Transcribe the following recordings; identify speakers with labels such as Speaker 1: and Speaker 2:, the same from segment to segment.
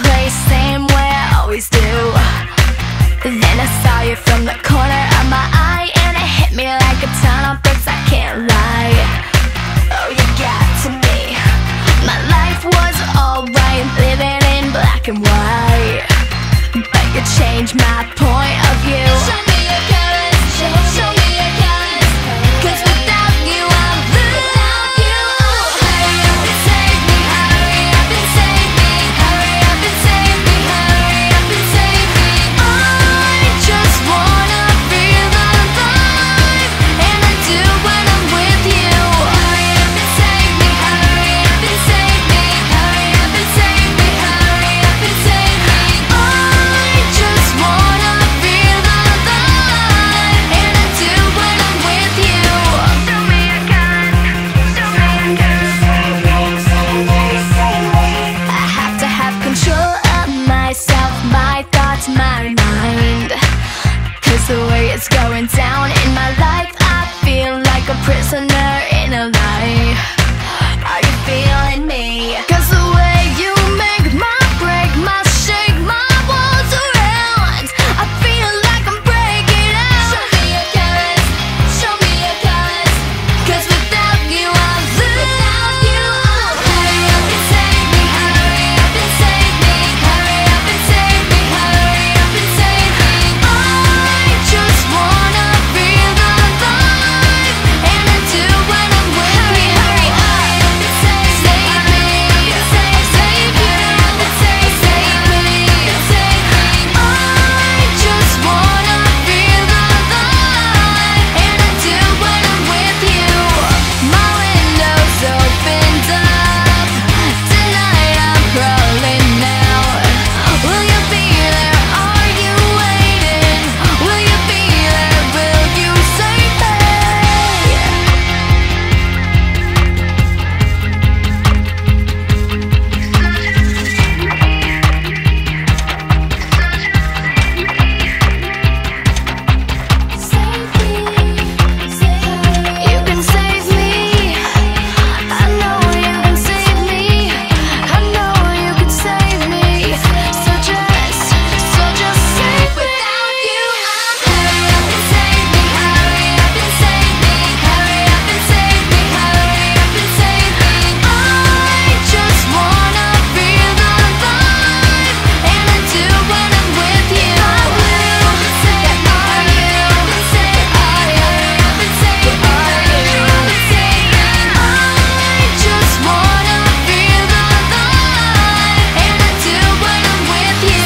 Speaker 1: place, same way I always do. Then I saw you from the corner of my eye, and it hit me like a ton of bricks, I can't lie. Oh, you got to me. My life was alright, living in black and white, but you changed my point of view. Show me your colors, show me your colors, 'cause without you I'm blue. Hurry up and save me, hurry up and save me, hurry up and save me, hurry up and save me. I just wanna feel alive, and I do when I'm with you. Hurry up and save me, hurry up and save me, hurry up and save me, hurry up and save me. I just wanna feel alive, and I do when I'm with you. Show me your colors, show me your colors. I have to have control of myself, my thoughts, my mind, 'cause the way it's going down in my life, I feel like a prisoner in a lie. Are you feeling me? 'Cause the way you make my break, my shake, my walls around, I feel like I'm breaking out. Show me your colors, show me your colors, 'cause without you I'm blue. Hurry up and save me, hurry up and save me, hurry up and save me, hurry up and save me. I just wanna feel alive, and I do when I'm with you. Hurry up and save me, save you, save me, save me. I just wanna feel alive, and I do when I'm with you. My window's opened up, tonight I'm crawling out. Will you be there? Are you waiting? Will you be there? Will you save me? You can save me. I know you can save me. I know you can save me. So just save me. Without you, hurry up and save me. Hurry up and save me. Hurry up and save me. Hurry up and save me. I just wanna feel alive, and I do when I'm with you. Hurry up and save me. Hurry up and save me. Hurry up and save me. Hurry up and save me. I just wanna feel alive, and I do when I'm with you.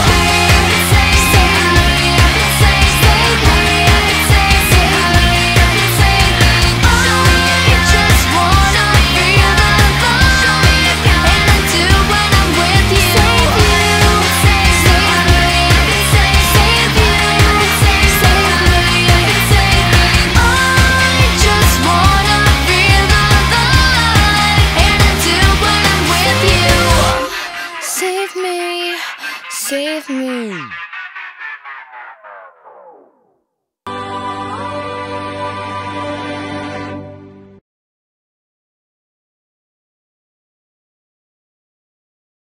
Speaker 1: Hurry up and save me. Hurry up and save me. Hurry up and save me. Hurry up and save me. I just wanna feel alive, and I do when I'm with you. Save you, save me. Hurry up and save me. Save you, save me. Hurry up and save me. I just wanna feel alive, and I do when I'm with you. Save me, save me.